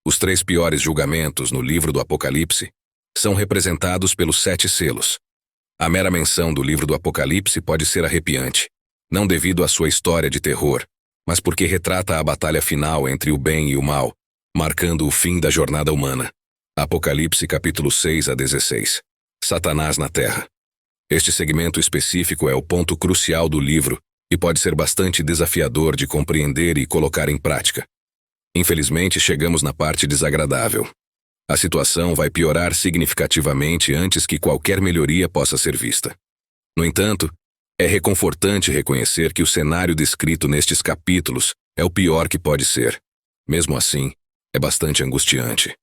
Os 3 piores julgamentos no livro do Apocalipse são representados pelos 7 selos. A mera menção do livro do Apocalipse pode ser arrepiante, não devido à sua história de terror, mas porque retrata a batalha final entre o bem e o mal, marcando o fim da jornada humana. Apocalipse capítulo 6 a 16. Satanás na Terra. Este segmento específico é o ponto crucial do livro e pode ser bastante desafiador de compreender e colocar em prática. Infelizmente, chegamos na parte desagradável. A situação vai piorar significativamente antes que qualquer melhoria possa ser vista. No entanto, é reconfortante reconhecer que o cenário descrito nestes capítulos é o pior que pode ser. Mesmo assim, é bastante angustiante.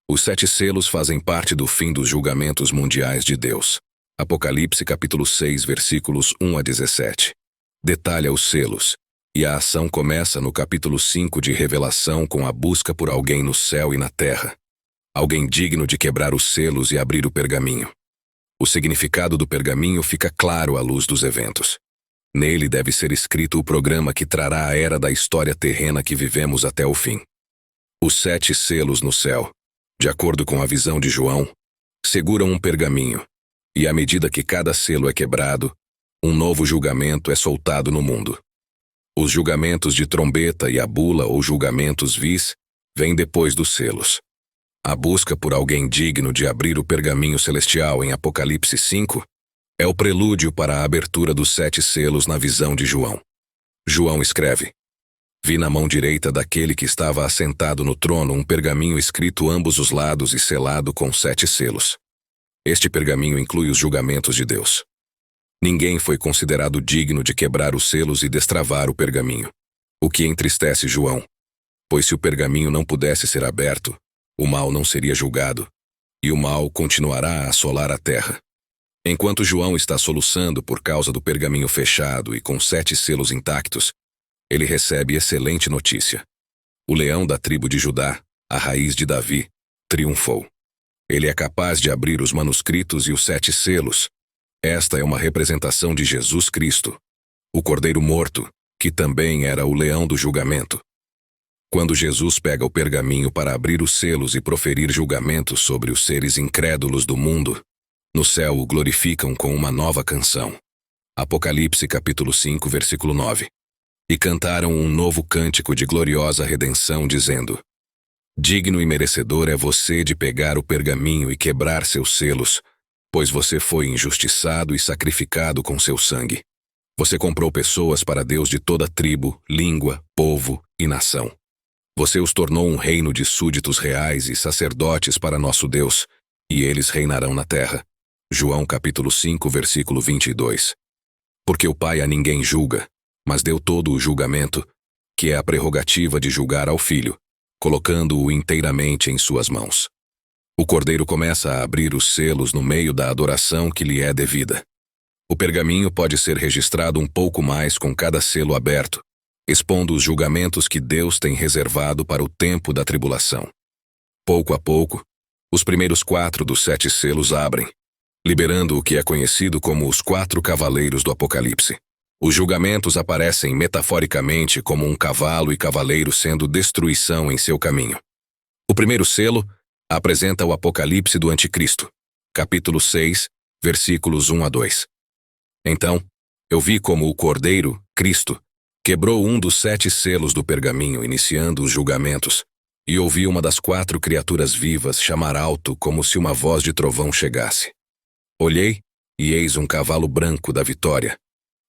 Os 7 selos fazem parte do fim dos julgamentos mundiais de Deus. Apocalipse capítulo 6, versículos 1 a 17. Detalha os selos, e a ação começa no capítulo 5 de Revelação com a busca por alguém no céu e na terra. Alguém digno de quebrar os selos e abrir o pergaminho. O significado do pergaminho fica claro à luz dos eventos. Nele deve ser escrito o programa que trará a era da história terrena que vivemos até o fim. Os 7 selos no céu, de acordo com a visão de João, seguram um pergaminho, e à medida que cada selo é quebrado, um novo julgamento é soltado no mundo. Os julgamentos de trombeta e a bula ou julgamentos vis vêm depois dos selos. A busca por alguém digno de abrir o pergaminho celestial em Apocalipse 5 é o prelúdio para a abertura dos 7 selos na visão de João. João escreve: Vi na mão direita daquele que estava assentado no trono um pergaminho escrito ambos os lados e selado com 7 selos. Este pergaminho inclui os julgamentos de Deus. Ninguém foi considerado digno de quebrar os selos e destravar o pergaminho, o que entristece João, pois se o pergaminho não pudesse ser aberto, o mal não seria julgado, e o mal continuará a assolar a terra. Enquanto João está soluçando por causa do pergaminho fechado e com 7 selos intactos, ele recebe excelente notícia. O leão da tribo de Judá, a raiz de Davi, triunfou. Ele é capaz de abrir os manuscritos e os 7 selos. Esta é uma representação de Jesus Cristo, o Cordeiro morto, que também era o leão do julgamento. Quando Jesus pega o pergaminho para abrir os selos e proferir julgamento sobre os seres incrédulos do mundo, no céu o glorificam com uma nova canção. Apocalipse capítulo 5, versículo 9. E cantaram um novo cântico de gloriosa redenção, dizendo: Digno e merecedor é você de pegar o pergaminho e quebrar seus selos, pois você foi injustiçado e sacrificado com seu sangue. Você comprou pessoas para Deus de toda tribo, língua, povo e nação. Você os tornou um reino de súditos reais e sacerdotes para nosso Deus, e eles reinarão na terra. João capítulo 5, versículo 22. Porque o Pai a ninguém julga, mas deu todo o julgamento, que é a prerrogativa de julgar ao Filho, colocando-o inteiramente em suas mãos. O Cordeiro começa a abrir os selos no meio da adoração que lhe é devida. O pergaminho pode ser registrado um pouco mais com cada selo aberto, expondo os julgamentos que Deus tem reservado para o tempo da tribulação. Pouco a pouco, os primeiros 4 dos 7 selos abrem, liberando o que é conhecido como os 4 cavaleiros do Apocalipse. Os julgamentos aparecem metaforicamente como um cavalo e cavaleiro sendo destruição em seu caminho. O primeiro selo apresenta o Apocalipse do Anticristo, capítulo 6, versículos 1 a 2. Então, eu vi como o Cordeiro, Cristo, quebrou um dos 7 selos do pergaminho, iniciando os julgamentos, e ouvi uma das 4 criaturas vivas chamar alto como se uma voz de trovão chegasse. Olhei, e eis um cavalo branco da vitória,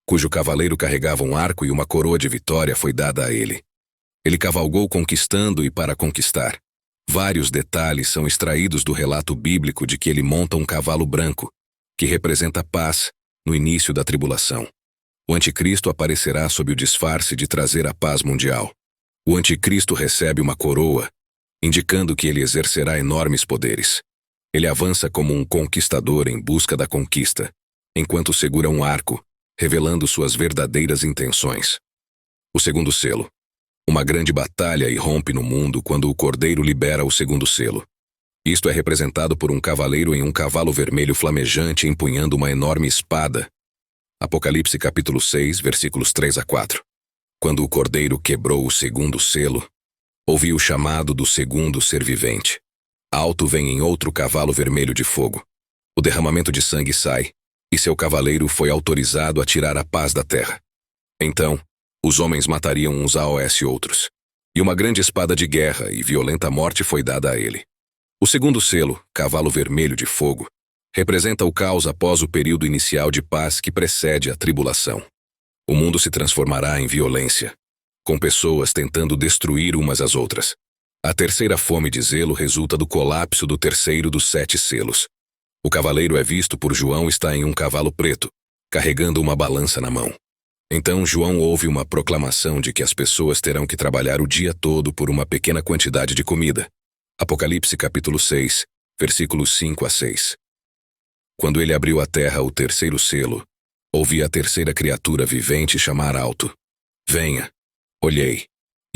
cujo cavaleiro carregava um arco e uma coroa de vitória foi dada a ele. Ele cavalgou conquistando e para conquistar. Vários detalhes são extraídos do relato bíblico de que ele monta um cavalo branco, que representa paz no início da tribulação. O anticristo aparecerá sob o disfarce de trazer a paz mundial. O anticristo recebe uma coroa, indicando que ele exercerá enormes poderes. Ele avança como um conquistador em busca da conquista, enquanto segura um arco, revelando suas verdadeiras intenções. O segundo selo. Uma grande batalha irrompe no mundo quando o Cordeiro libera o segundo selo. Isto é representado por um cavaleiro em um cavalo vermelho flamejante empunhando uma enorme espada. Apocalipse capítulo 6, versículos 3 a 4. Quando o Cordeiro quebrou o segundo selo, Ouvi o chamado do segundo ser vivente. Alto vem em outro cavalo vermelho de fogo. O derramamento de sangue sai, e seu cavaleiro foi autorizado a tirar a paz da terra. Então, os homens matariam uns aos outros, e uma grande espada de guerra e violenta morte foi dada a ele. O segundo selo, cavalo vermelho de fogo, representa o caos após o período inicial de paz que precede a tribulação. O mundo se transformará em violência, com pessoas tentando destruir umas às outras. A terceira fome de zelo resulta do colapso do terceiro dos 7 selos. O cavaleiro é visto por João está em um cavalo preto, carregando uma balança na mão. Então João ouve uma proclamação de que as pessoas terão que trabalhar o dia todo por uma pequena quantidade de comida. Apocalipse capítulo 6, versículos 5 a 6. Quando ele abriu a terra o terceiro selo, ouvi a terceira criatura vivente chamar alto: Venha! Olhei,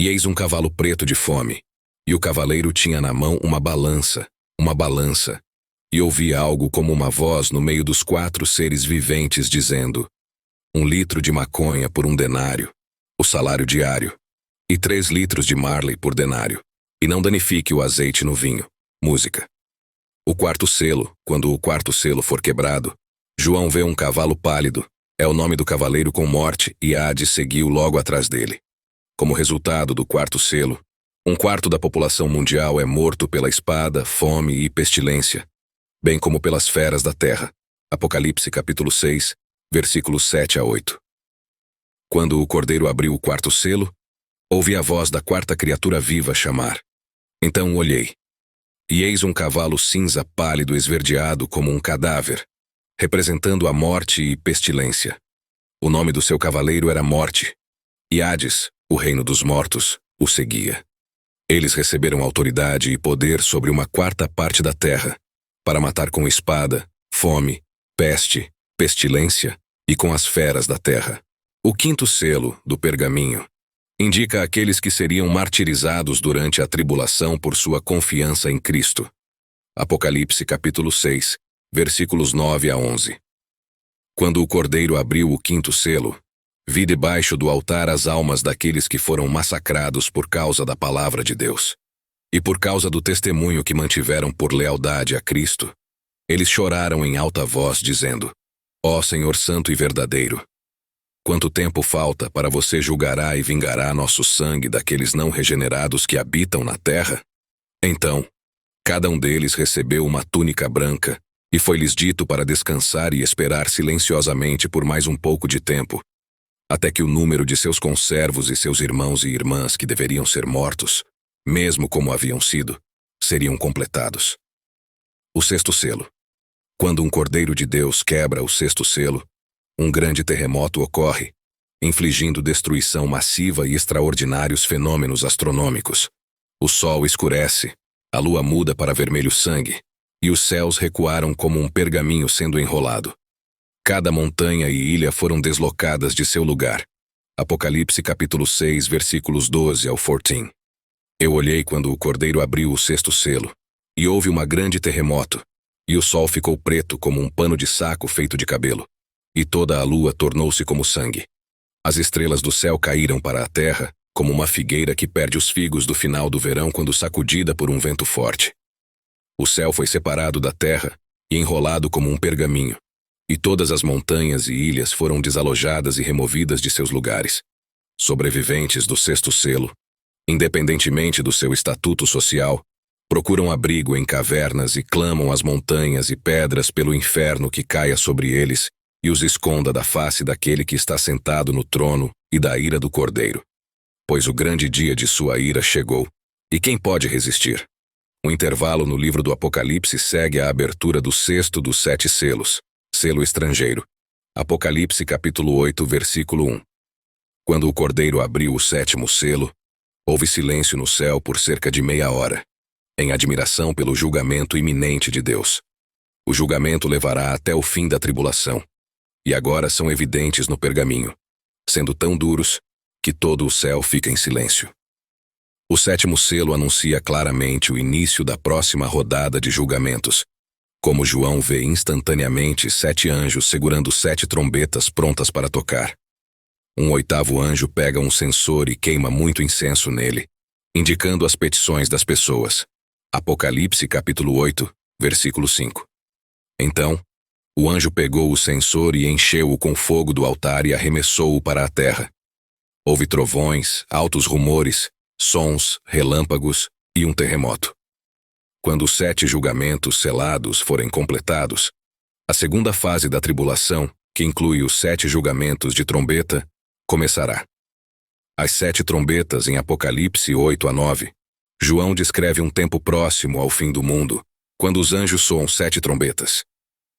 e eis um cavalo preto de fome, e o cavaleiro tinha na mão uma balança, e ouvi algo como uma voz no meio dos 4 seres viventes dizendo: 1 litro de maconha por 1 denário, o salário diário, e 3 litros de Marley por denário, e não danifique o azeite no vinho. Música. O quarto selo, quando o quarto selo for quebrado, João vê um cavalo pálido, é o nome do cavaleiro com morte, e Hades seguiu logo atrás dele. Como resultado do quarto selo, 1/4 da população mundial é morto pela espada, fome e pestilência, bem como pelas feras da terra. Apocalipse capítulo 6, versículos 7 a 8. Quando o cordeiro abriu o quarto selo, ouvi a voz da quarta criatura viva chamar. Então olhei, e eis um cavalo cinza pálido esverdeado como um cadáver, representando a morte e pestilência. O nome do seu cavaleiro era Morte, e Hades, o reino dos mortos, o seguia. Eles receberam autoridade e poder sobre 1/4 parte da terra, para matar com espada, fome, peste, pestilência e com as feras da terra. O quinto selo, do pergaminho, indica aqueles que seriam martirizados durante a tribulação por sua confiança em Cristo. Apocalipse capítulo 6, versículos 9 a 11. Quando o cordeiro abriu o quinto selo, vi debaixo do altar as almas daqueles que foram massacrados por causa da palavra de Deus, e por causa do testemunho que mantiveram por lealdade a Cristo. Eles choraram em alta voz, dizendo: Ó Senhor santo e verdadeiro, quanto tempo falta para você julgará e vingará nosso sangue daqueles não regenerados que habitam na terra? Então, cada um deles recebeu uma túnica branca, e foi-lhes dito para descansar e esperar silenciosamente por mais um pouco de tempo, até que o número de seus conservos e seus irmãos e irmãs que deveriam ser mortos, mesmo como haviam sido, seriam completados. O sexto selo. Quando um cordeiro de Deus quebra o sexto selo, um grande terremoto ocorre, infligindo destruição massiva e extraordinários fenômenos astronômicos. O sol escurece, a lua muda para vermelho sangue, e os céus recuaram como um pergaminho sendo enrolado. Cada montanha e ilha foram deslocadas de seu lugar. Apocalipse capítulo 6, versículos 12 ao 14. Eu olhei quando o cordeiro abriu o sexto selo, e houve uma grande terremoto, e o sol ficou preto como um pano de saco feito de cabelo, e toda a lua tornou-se como sangue. As estrelas do céu caíram para a terra, como uma figueira que perde os figos do final do verão quando sacudida por um vento forte. O céu foi separado da terra e enrolado como um pergaminho, e todas as montanhas e ilhas foram desalojadas e removidas de seus lugares. Sobreviventes do sexto selo, independentemente do seu estatuto social, procuram abrigo em cavernas e clamam às montanhas e pedras pelo inferno que caia sobre eles e os esconda da face daquele que está sentado no trono e da ira do Cordeiro. Pois o grande dia de sua ira chegou, e quem pode resistir? O intervalo no livro do Apocalipse segue a abertura do sexto dos 7 selos, selo estrangeiro. Apocalipse capítulo 8, versículo 1. Quando o Cordeiro abriu o 7º selo, houve silêncio no céu por cerca de meia hora, em admiração pelo julgamento iminente de Deus. O julgamento levará até o fim da tribulação, e agora são evidentes no pergaminho, sendo tão duros que todo o céu fica em silêncio. O 7º selo anuncia claramente o início da próxima rodada de julgamentos, como João vê instantaneamente 7 anjos segurando 7 trombetas prontas para tocar. Um 8º anjo pega um censor e queima muito incenso nele, indicando as petições das pessoas. Apocalipse capítulo 8, versículo 5. Então, o anjo pegou o censor e encheu-o com fogo do altar e arremessou-o para a terra. Houve trovões, altos rumores, sons, relâmpagos e um terremoto. Quando os 7 julgamentos selados forem completados, a segunda fase da tribulação, que inclui os 7 julgamentos de trombeta, começará. As 7 trombetas em Apocalipse 8 a 9, João descreve um tempo próximo ao fim do mundo, quando os anjos soam 7 trombetas.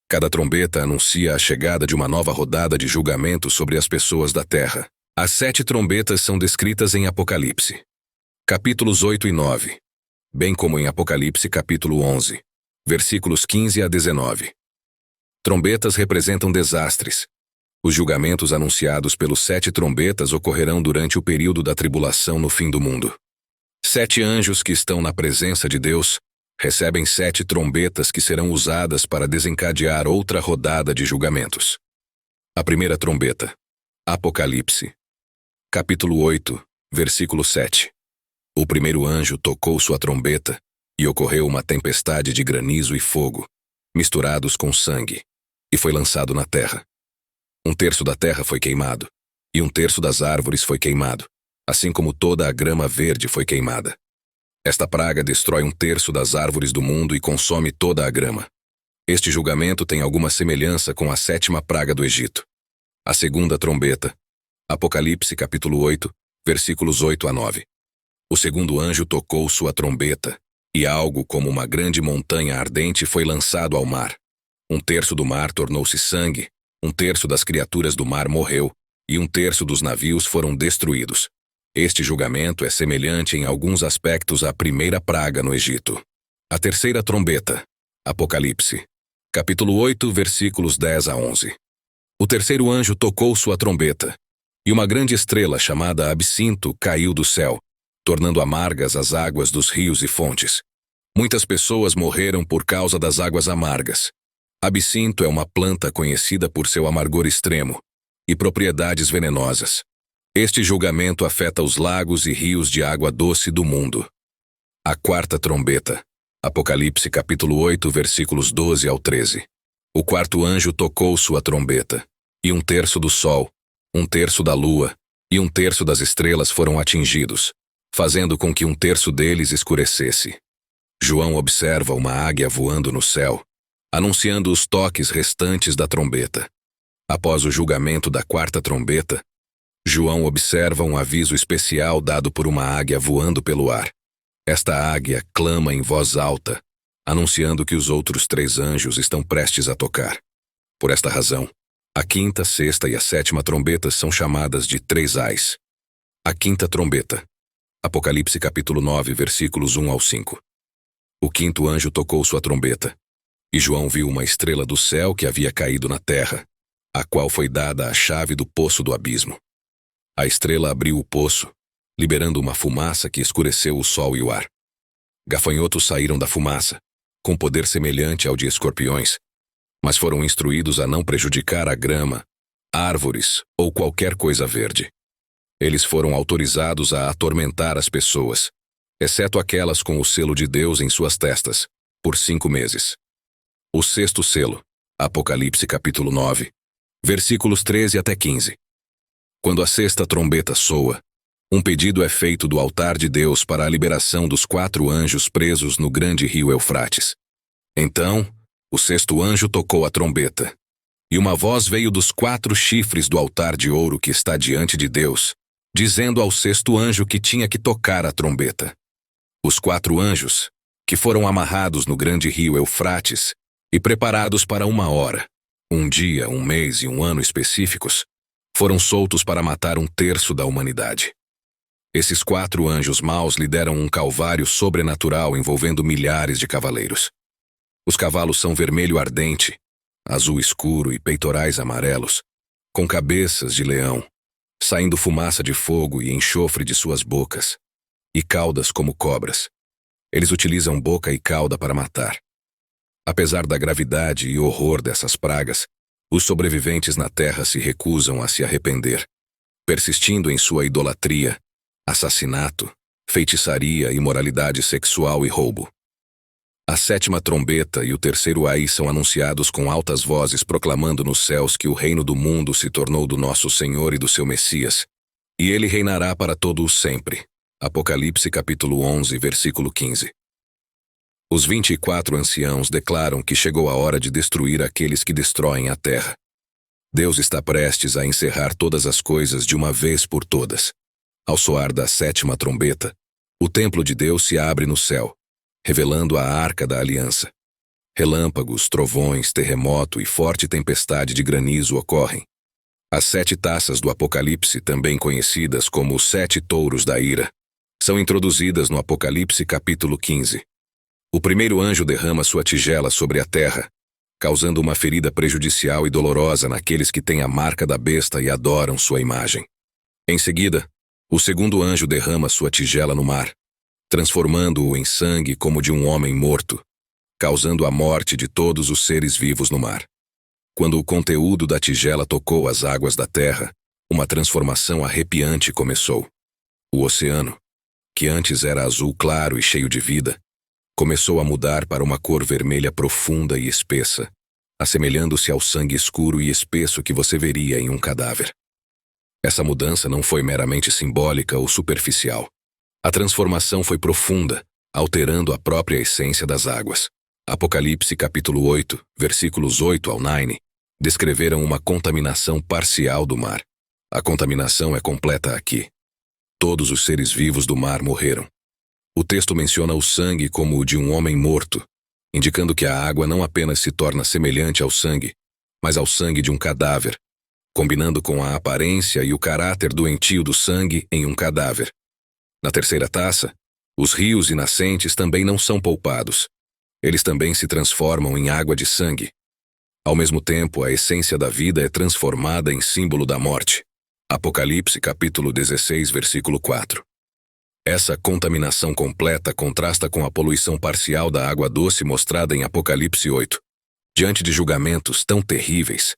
Cada trombeta anuncia a chegada de uma nova rodada de julgamento sobre as pessoas da terra. As 7 trombetas são descritas em Apocalipse, capítulos 8 e 9, bem como em Apocalipse capítulo 11, versículos 15 a 19. Trombetas representam desastres. Os julgamentos anunciados pelos 7 trombetas ocorrerão durante o período da tribulação no fim do mundo. 7 anjos que estão na presença de Deus recebem 7 trombetas que serão usadas para desencadear outra rodada de julgamentos. A primeira trombeta. Apocalipse, capítulo 8, versículo 7. O primeiro anjo tocou sua trombeta e ocorreu uma tempestade de granizo e fogo, misturados com sangue, e foi lançado na terra. 1/3 da terra foi queimado, e 1/3 das árvores foi queimado, assim como toda a grama verde foi queimada. Esta praga destrói 1/3 das árvores do mundo e consome toda a grama. Este julgamento tem alguma semelhança com a 7ª praga do Egito. A segunda trombeta. Apocalipse capítulo 8, versículos 8 a 9. O segundo anjo tocou sua trombeta, e algo como uma grande montanha ardente foi lançado ao mar. 1/3 do mar tornou-se sangue, 1/3 das criaturas do mar morreu, e 1/3 dos navios foram destruídos. Este julgamento é semelhante em alguns aspectos à primeira praga no Egito. A terceira trombeta. Apocalipse, capítulo 8, versículos 10 a 11. O terceiro anjo tocou sua trombeta, e uma grande estrela chamada Absinto caiu do céu, tornando amargas as águas dos rios e fontes. Muitas pessoas morreram por causa das águas amargas. Absinto é uma planta conhecida por seu amargor extremo e propriedades venenosas. Este julgamento afeta os lagos e rios de água doce do mundo. A quarta trombeta. Apocalipse capítulo 8, versículos 12 ao 13. O quarto anjo tocou sua trombeta, e 1/3 do sol, 1/3 da lua e 1/3 das estrelas foram atingidos, fazendo com que 1/3 deles escurecesse. João observa uma águia voando no céu, anunciando os toques restantes da trombeta. Após o julgamento da quarta trombeta, João observa um aviso especial dado por uma águia voando pelo ar. Esta águia clama em voz alta, anunciando que os outros 3 anjos estão prestes a tocar. Por esta razão, a quinta, sexta e a 7ª trombetas são chamadas de 3 ais. A quinta trombeta. Apocalipse capítulo 9, versículos 1 ao 5. O quinto anjo tocou sua trombeta, e João viu uma estrela do céu que havia caído na terra, a qual foi dada a chave do poço do abismo. A estrela abriu o poço, liberando uma fumaça que escureceu o sol e o ar. Gafanhotos saíram da fumaça, com poder semelhante ao de escorpiões, mas foram instruídos a não prejudicar a grama, árvores ou qualquer coisa verde. Eles foram autorizados a atormentar as pessoas, exceto aquelas com o selo de Deus em suas testas, por 5 meses. O sexto selo. Apocalipse capítulo 9, versículos 13 até 15. Quando a sexta trombeta soa, um pedido é feito do altar de Deus para a liberação dos 4 anjos presos no grande rio Eufrates. Então, o sexto anjo tocou a trombeta, e uma voz veio dos 4 chifres do altar de ouro que está diante de Deus, dizendo ao sexto anjo que tinha que tocar a trombeta. Os 4 anjos, que foram amarrados no grande rio Eufrates e preparados para 1 hora, 1 dia, 1 mês e 1 ano específicos, foram soltos para matar 1/3 da humanidade. Esses 4 anjos maus lideram um calvário sobrenatural envolvendo milhares de cavaleiros. Os cavalos são vermelho ardente, azul escuro e peitorais amarelos, com cabeças de leão, saindo fumaça de fogo e enxofre de suas bocas, e caudas como cobras. Eles utilizam boca e cauda para matar. Apesar da gravidade e horror dessas pragas, os sobreviventes na terra se recusam a se arrepender, persistindo em sua idolatria, assassinato feitiçaria, imoralidade sexual e roubo. A sétima trombeta e o terceiro ai são anunciados com altas vozes proclamando nos céus que o reino do mundo se tornou do nosso Senhor e do seu Messias, e ele reinará para todo o sempre. Apocalipse capítulo 11, versículo 15. Os 24 anciãos declaram que chegou a hora de destruir aqueles que destroem a terra. Deus está prestes a encerrar todas as coisas de uma vez por todas. Ao soar da sétima trombeta, o templo de Deus se abre no céu, revelando a arca da aliança. Relâmpagos, trovões, terremoto e forte tempestade de granizo ocorrem. As 7 taças do Apocalipse, também conhecidas como os 7 touros da ira, são introduzidas no Apocalipse capítulo 15. O primeiro anjo derrama sua tigela sobre a terra, causando uma ferida prejudicial e dolorosa naqueles que têm a marca da besta e adoram sua imagem. Em seguida, o segundo anjo derrama sua tigela no mar, transformando-o em sangue como de um homem morto, causando a morte de todos os seres vivos no mar. Quando o conteúdo da tigela tocou as águas da terra, uma transformação arrepiante começou. O oceano, que antes era azul claro e cheio de vida, começou a mudar para uma cor vermelha profunda e espessa, assemelhando-se ao sangue escuro e espesso que você veria em um cadáver. Essa mudança não foi meramente simbólica ou superficial. A transformação foi profunda, alterando a própria essência das águas. Apocalipse capítulo 8, versículos 8 ao 9, descreveram uma contaminação parcial do mar. A contaminação é completa aqui. Todos os seres vivos do mar morreram. O texto menciona o sangue como o de um homem morto, indicando que a água não apenas se torna semelhante ao sangue, mas ao sangue de um cadáver, combinando com a aparência e o caráter doentio do sangue em um cadáver. Na terceira taça, os rios e nascentes também não são poupados. Eles também se transformam em água de sangue. Ao mesmo tempo, a essência da vida é transformada em símbolo da morte. Apocalipse capítulo 16, versículo 4. Essa contaminação completa contrasta com a poluição parcial da água doce mostrada em Apocalipse 8. Diante de julgamentos tão terríveis,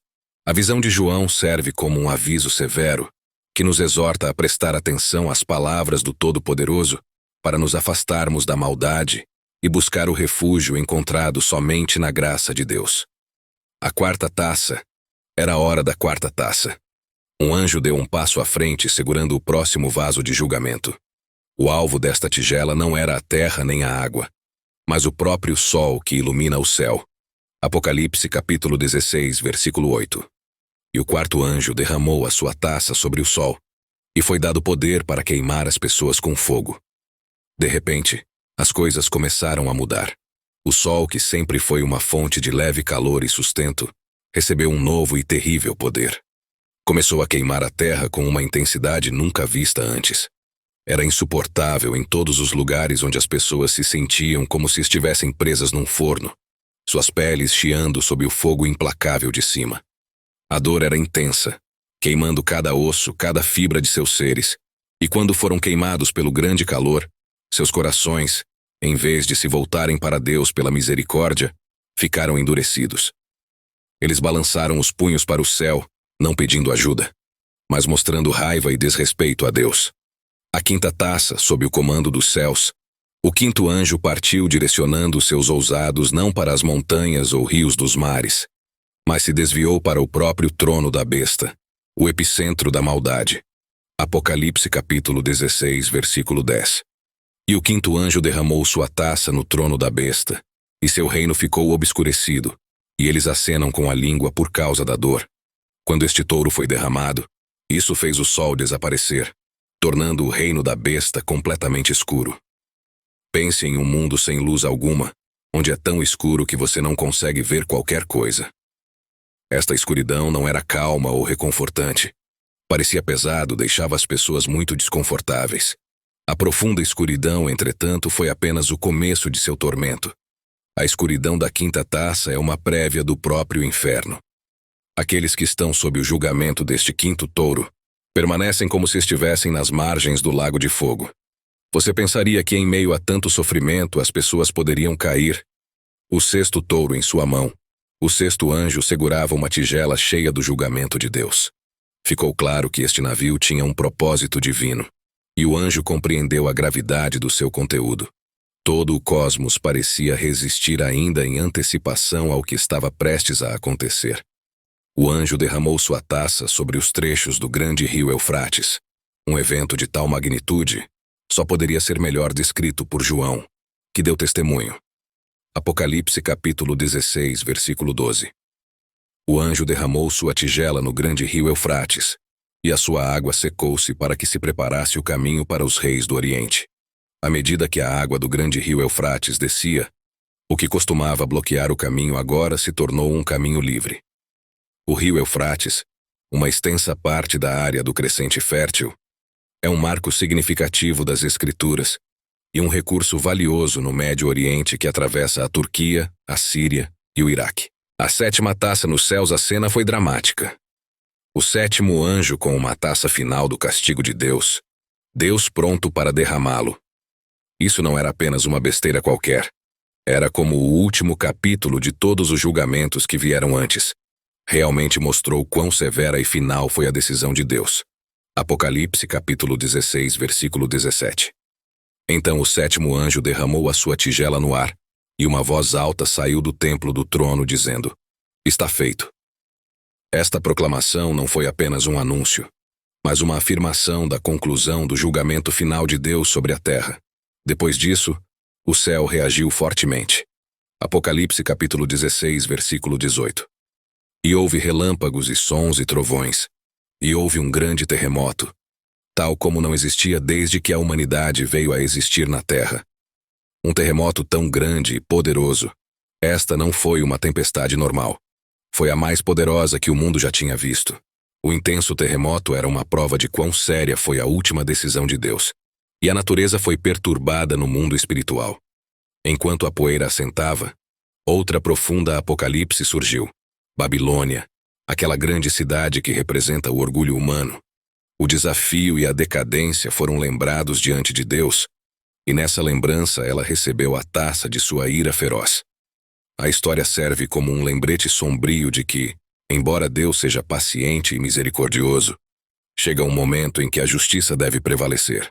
a visão de João serve como um aviso severo, que nos exorta a prestar atenção às palavras do Todo-Poderoso para nos afastarmos da maldade e buscar o refúgio encontrado somente na graça de Deus. A quarta taça era a hora da quarta taça. Um anjo deu um passo à frente segurando o próximo vaso de julgamento. O alvo desta tigela não era a terra nem a água, mas o próprio sol que ilumina o céu. Apocalipse capítulo 16, versículo 8. E o quarto anjo derramou a sua taça sobre o sol, e foi dado poder para queimar as pessoas com fogo. De repente, as coisas começaram a mudar. O sol, que sempre foi uma fonte de leve calor e sustento, recebeu um novo e terrível poder. Começou a queimar a terra com uma intensidade nunca vista antes. Era insuportável em todos os lugares onde as pessoas se sentiam como se estivessem presas num forno, suas peles chiando sob o fogo implacável de cima. A dor era intensa, queimando cada osso, cada fibra de seus seres, e quando foram queimados pelo grande calor, seus corações, em vez de se voltarem para Deus pela misericórdia, ficaram endurecidos. Eles balançaram os punhos para o céu, não pedindo ajuda, mas mostrando raiva e desrespeito a Deus. A quinta taça, sob o comando dos céus, o quinto anjo partiu direcionando seus ousados não para as montanhas ou rios dos mares, mas se desviou para o próprio trono da besta, o epicentro da maldade. Apocalipse capítulo 16, versículo 10. E o quinto anjo derramou sua taça no trono da besta, e seu reino ficou obscurecido, e eles acenam com a língua por causa da dor. Quando este touro foi derramado, isso fez o sol desaparecer, tornando o reino da besta completamente escuro. Pense em um mundo sem luz alguma, onde é tão escuro que você não consegue ver qualquer coisa. Esta escuridão não era calma ou reconfortante. Parecia pesado, deixava as pessoas muito desconfortáveis. A profunda escuridão, entretanto, foi apenas o começo de seu tormento. A escuridão da quinta taça é uma prévia do próprio inferno. Aqueles que estão sob o julgamento deste quinto touro permanecem como se estivessem nas margens do lago de fogo. Você pensaria que em meio a tanto sofrimento as pessoas poderiam cair. O sexto touro em sua mão, o sexto anjo segurava uma tigela cheia do julgamento de Deus. Ficou claro que este navio tinha um propósito divino. E o anjo compreendeu a gravidade do seu conteúdo. Todo o cosmos parecia resistir ainda em antecipação ao que estava prestes a acontecer. O anjo derramou sua taça sobre os trechos do grande rio Eufrates. Um evento de tal magnitude só poderia ser melhor descrito por João, que deu testemunho. Apocalipse capítulo 16, versículo 12. O anjo derramou sua tigela no grande rio Eufrates, e a sua água secou-se para que se preparasse o caminho para os reis do Oriente. À medida que a água do grande rio Eufrates descia, o que costumava bloquear o caminho agora se tornou um caminho livre. O rio Eufrates, uma extensa parte da área do crescente fértil, é um marco significativo das Escrituras e um recurso valioso no Médio Oriente que atravessa a Turquia, a Síria e o Iraque. A sétima taça nos céus, a cena foi dramática. O sétimo anjo com uma taça final do castigo de Deus, Deus pronto para derramá-lo. Isso não era apenas uma besteira qualquer. Era como o último capítulo de todos os julgamentos que vieram antes. Realmente mostrou quão severa e final foi a decisão de Deus. Apocalipse capítulo 16, versículo 17. Então o sétimo anjo derramou a sua tigela no ar, e uma voz alta saiu do templo do trono dizendo: Está feito. Esta proclamação não foi apenas um anúncio, mas uma afirmação da conclusão do julgamento final de Deus sobre a terra. Depois disso, o céu reagiu fortemente. Apocalipse capítulo 16, versículo 18. E houve relâmpagos e sons e trovões, e houve um grande terremoto, tal como não existia desde que a humanidade veio a existir na terra. Um terremoto tão grande e poderoso. Esta não foi uma tempestade normal. Foi a mais poderosa que o mundo já tinha visto. O intenso terremoto era uma prova de quão séria foi a última decisão de Deus. E a natureza foi perturbada no mundo espiritual. Enquanto a poeira assentava, outra profunda apocalipse surgiu. Babilônia, aquela grande cidade que representa o orgulho humano. O desafio e a decadência foram lembrados diante de Deus, e nessa lembrança ela recebeu a taça de sua ira feroz. A história serve como um lembrete sombrio de que, embora Deus seja paciente e misericordioso, chega um momento em que a justiça deve prevalecer.